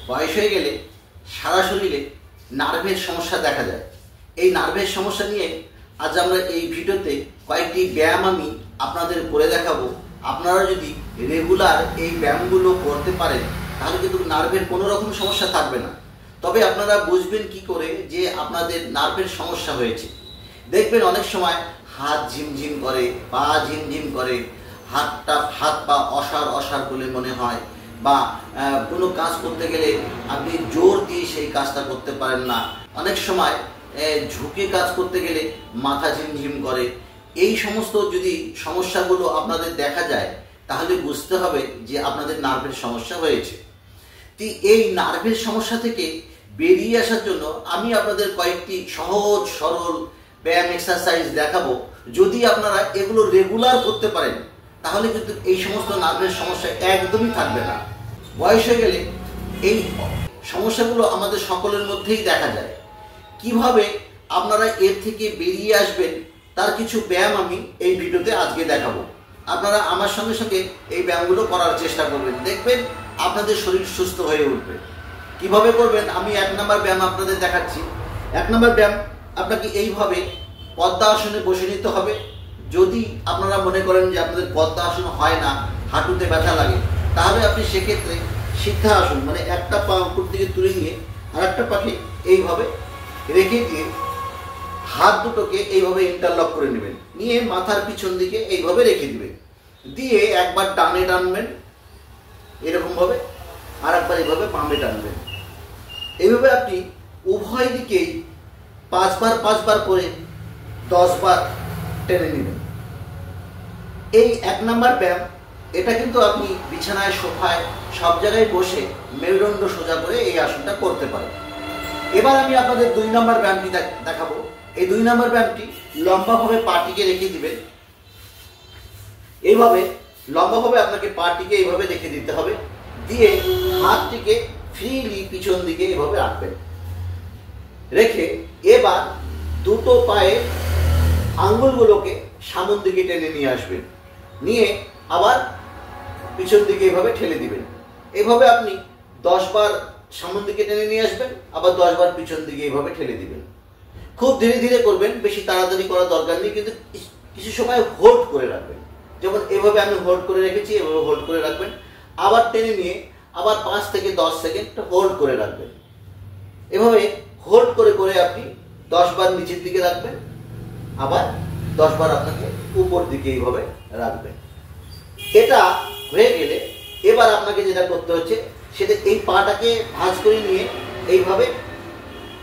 বয়স হয়ে গেলে সারা শরীরে নার্ভের সমস্যা দেখা যায়। এই নার্ভের সমস্যা নিয়ে আজ আমরা এই ভিডিওতে কয়েকটি ব্যায়াম আমি আপনাদের করে দেখাবো। আপনারা যদি রেগুলার এই ব্যায়ামগুলো করতে পারেন তাহলে কিন্তু নার্ভের কোনো রকম সমস্যা থাকবে না। তবে আপনারা বুঝবেন কি করে যে আপনাদের নার্ভের সমস্যা হয়েছে। দেখবেন অনেক সময় হাত ঝিমঝিম করে, পা ঝিমঝিম করে, হাত পা অসাড় অসাড় বলে মনে হয়, বা কোনো কাজ করতে গেলে আপনি জোর দিয়ে সেই কাজটা করতে পারেন না। অনেক সময় ঝুঁকে কাজ করতে গেলে মাথা ঝিমঝিম করে। এই সমস্ত যদি সমস্যাগুলো আপনাদের দেখা যায় তাহলে বুঝতে হবে যে আপনাদের নার্ভের সমস্যা হয়েছে। তো এই নার্ভের সমস্যা থেকে বেরিয়ে আসার জন্য আমি আপনাদের কয়েকটি সহজ সরল ব্যায়াম এক্সারসাইজ দেখাবো। যদি আপনারা এগুলো রেগুলার করতে পারেন তাহলে কিন্তু এই সমস্ত নার্ভের সমস্যা একদমই থাকবে না। বয়স হয়ে গেলে এই সমস্যাগুলো আমাদের সকলের মধ্যেই দেখা যায়। কিভাবে আপনারা এর থেকে বেরিয়ে আসবেন তার কিছু ব্যায়াম আমি এই ভিডিওতে আজকে দেখাবো। আপনারা আমার সঙ্গে সঙ্গে এই ব্যায়ামগুলো করার চেষ্টা করবেন, দেখবেন আপনাদের শরীর সুস্থ হয়ে উঠবে। কিভাবে করবেন আমি 1 নম্বর ব্যায়াম আপনাদের দেখাচ্ছি। 1 নম্বর ব্যায়াম, আপনাকে এইভাবে পদ্মাসনে বসে নিতে হবে। যদি আপনারা মনে করেন যে আপনাদের পদ্মাসন হয় না, হাঁটুতে ব্যথা লাগে, তাহলে আপনি সেক্ষেত্রে সিদ্ধাসন, মানে একটা পা উপর দিকে তুলে নিয়ে আর একটা পাকে এইভাবে রেখে দিয়ে হাত দুটোকে এইভাবে ইন্টারলক করে নেবেন, নিয়ে মাথার পিছন দিকে এইভাবে রেখে দিবেন, দিয়ে একবার ডানে টানবেন এরকমভাবে, আর একবার এইভাবে বামে টানবেন। এইভাবে আপনি উভয় দিকেই 5 বার করে 10 বার টেনে নেবেন। এই 1 নম্বর ব্যায়াম, এটা কিন্তু আপনি বিছানায়, সোফায়, সব জায়গায় বসে মেরুদণ্ড সোজা করে এই আসনটা করতে পারেন। এবার আমি আপনাদের 2 নম্বর ব্যায়ামটি দেখাবো। এই 2 নম্বর ব্যায়ামটি লম্বাভাবে পাটিকে রেখে দিবেন। এইভাবে লম্বাভাবে আপনাকে পাটিকে এইভাবে রেখে দিতে হবে, দিয়ে হাতটিকে ফ্রিলি পিছন দিকে এইভাবে রাখবেন। রেখে এবার দুটো পায়ে আঙ্গুলগুলোকে সামনের দিকে টেনে নিয়ে আসবেন, নিয়ে আবার পিছন দিকে এইভাবে ঠেলে দিবেন। এইভাবে আপনি 10 বার সামনের দিকে টেনে নিয়ে আসবেন, আবার 10 বার পিছন দিকে এইভাবে ঠেলে দিবেন। খুব ধীরে ধীরে করবেন, বেশি তাড়াতাড়ি করার দরকার নেই, কিন্তু কিছু সময় হোল্ড করে রাখবেন। যেমন এভাবে আমি হোল্ড করে রেখেছি, এভাবে হোল্ড করে রাখবেন, আবার টেনে নিয়ে আবার 5 থেকে 10 সেকেন্ড হোল্ড করে রাখবেন। এভাবে হোল্ড করে করে আপনি 10 বার নিচের দিকে রাখবেন, আবার 10 বার আপনাকে উপর দিকে এইভাবে রাখবেন। এটা হয়ে গেলে এবার আপনাকে যেটা করতে হচ্ছে সেটা এই পাটাকে ভাঁজ করে নিয়ে এইভাবে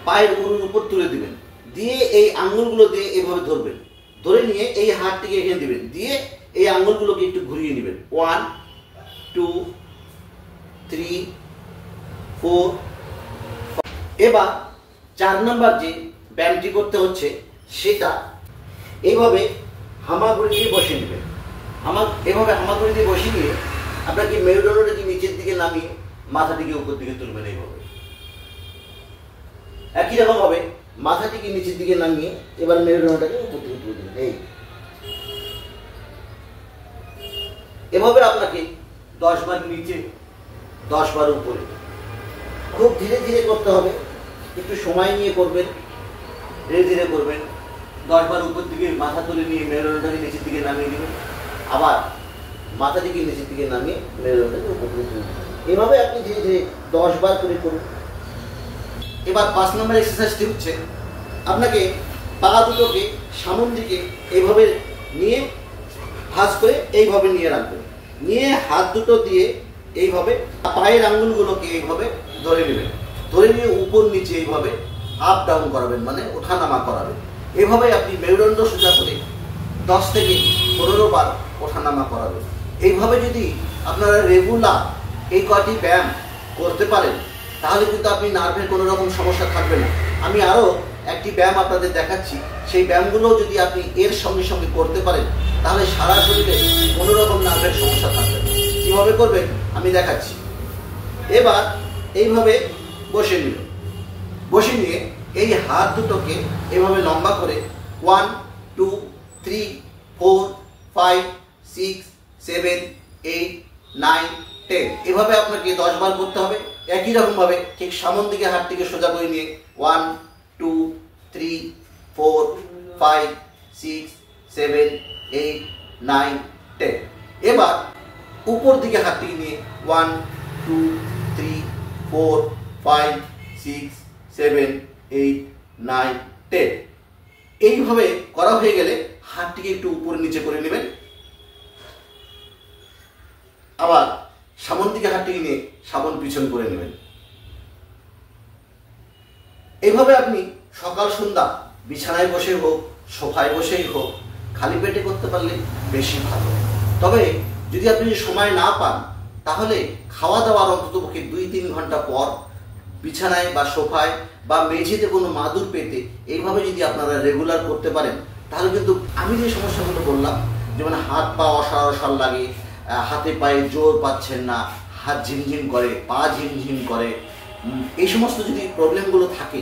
পায়ের উরুর উপর তুলে দিবেন, দিয়ে এই আঙ্গুলগুলো দিয়ে এইভাবে ধরবেন, ধরে নিয়ে এই হাতটিকে এখানে দিবেন, দিয়ে এই আঙ্গুলগুলোকে একটু ঘুরিয়ে নেবেন। 1 2 3 4। এবার 4 নম্বর যে ব্যায়ামটি করতে হচ্ছে সেটা এইভাবে হামাগুড়ি দিয়ে বসে নেবেন। এভাবে হামাগুড়ি দিয়ে বসে নিয়ে আপনাকে মেরুদণ্ডটাকে নিচের দিকে নামিয়ে মাথাটিকে উপর দিকে তুলবেন। এইভাবে একই রকম ভাবে মাথাটিকে নিচের দিকে নামিয়ে এবার মেরুদণ্ডটাকে উপর দিকে তুলে দেবেন। এভাবে আপনাকে 10 বার নিচে, 10 বার উপরে, খুব ধীরে ধীরে করতে হবে, একটু সময় নিয়ে করবেন, ধীরে ধীরে করবেন। 10 বার উপর দিকে মাথা তুলে নিয়ে মেরুদণ্ডটাকে নিচের দিকে নামিয়ে দিবেন, আবার মাথাটিকে নিচের দিকে নামিয়ে মেরুদণ্ডটাকে উপর দিকে তুলে দেবেন। এভাবে আপনি ধীরে ধীরে 10 বার করে করুন। এবার 5 নম্বর এক্সারসাইজটি হচ্ছে, আপনাকে পা দুটোকে সামনের দিকে এইভাবে নিয়ে ভাঁজ করে এইভাবে নিয়ে রাখবেন, নিয়ে হাত দুটো দিয়ে এইভাবে পায়ের আঙ্গুলগুলোকে এইভাবে ধরে নেবেন, ধরে নিয়ে উপর নিচে এইভাবে আপ ডাউন করাবেন, মানে ওঠানামা করাবেন। এভাবে আপনি মেরুদণ্ড সোজা করে 10 থেকে 15 বার ওঠানামা করাবেন। এইভাবে যদি আপনারা রেগুলার এই কয়টি ব্যায়াম করতে পারেন তাহলে কিন্তু আপনি নার্ভের কোনো রকম সমস্যা থাকবে না। আমি আরও একটি ব্যায়াম আপনাদের দেখাচ্ছি, সেই ব্যায়ামগুলো যদি আপনি এর সঙ্গে সঙ্গে করতে পারেন তাহলে সারা শরীরে কোনো রকম নার্ভের সমস্যা থাকবে না। কীভাবে করবেন আমি দেখাচ্ছি। এবার এইভাবে বসে নিলেন, বসে নিয়ে এই হাত দুটোকে এইভাবে লম্বা করে 1 2 3 4 5 6 7 8 9 10 এভাবে আপনাকে 10 বার করতে হবে। একই রকমভাবে ঠিক সামন দিকে হাতটিকে সোজা করে নিয়ে 1 2 3 4 5 6 7 8 9 10। এবার উপর দিকে হাতটিকে নিয়ে 1 2 3 4 5 6 7 8 9 10। এইভাবে করা হয়ে গেলে হাতটিকে একটু উপরে নিচে করে নেবেন। আবার সামন দিকে হাতটিকে নিয়ে সামন পিছন করে নেবেন। এইভাবে আপনি সকাল সন্ধ্যা বিছানায় বসে হোক, সোফায় বসেই হোক, খালি পেটে করতে পারলে বেশি ভালো। তবে যদি আপনি সময় না পান তাহলে খাওয়া দাওয়ার অন্ততপক্ষে 2-3 ঘন্টা পর বিছানায় বা সোফায় বা মেঝেতে কোনো মাদুর পেতে এইভাবে যদি আপনারা রেগুলার করতে পারেন তাহলে কিন্তু আমি যে সমস্যাগুলো বললাম, যেমন হাত পা অসাড় লাগে, হাতে পায়ে জোর পাচ্ছেন না, হাত ঝিমঝিম করে, পা ঝিমঝিম করে, এই সমস্ত যদি প্রবলেমগুলো থাকে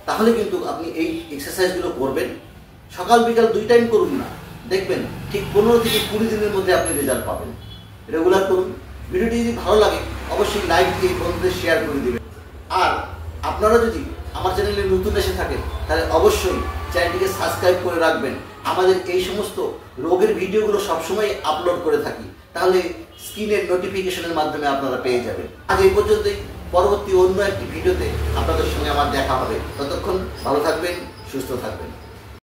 তাহলে কিন্তু আপনি এই এক্সারসাইজগুলো করবেন। সকাল বিকাল 2 টাইম করুন না, দেখবেন ঠিক 15 থেকে 20 দিনের মধ্যে আপনি রেজাল্ট পাবেন। রেগুলার করুন। ভিডিওটি যদি ভালো লাগে অবশ্যই লাইক দিয়ে বন্ধুদের শেয়ার করে দেবেন। আর আপনারা যদি আমার চ্যানেলে নতুন এসে থাকেন তাহলে অবশ্যই চ্যানেলটিকে সাবস্ক্রাইব করে রাখবেন। আমাদের এই সমস্ত রোগের ভিডিওগুলো সবসময় আপলোড করে থাকি, তাহলে স্ক্রিনের নোটিফিকেশনের মাধ্যমে আপনারা পেয়ে যাবেন। আজ এই পর্যন্তই। পরবর্তী অন্য একটি ভিডিওতে আপনাদের সঙ্গে আমার দেখা হবে। ততক্ষণ ভালো থাকবেন, সুস্থ থাকবেন।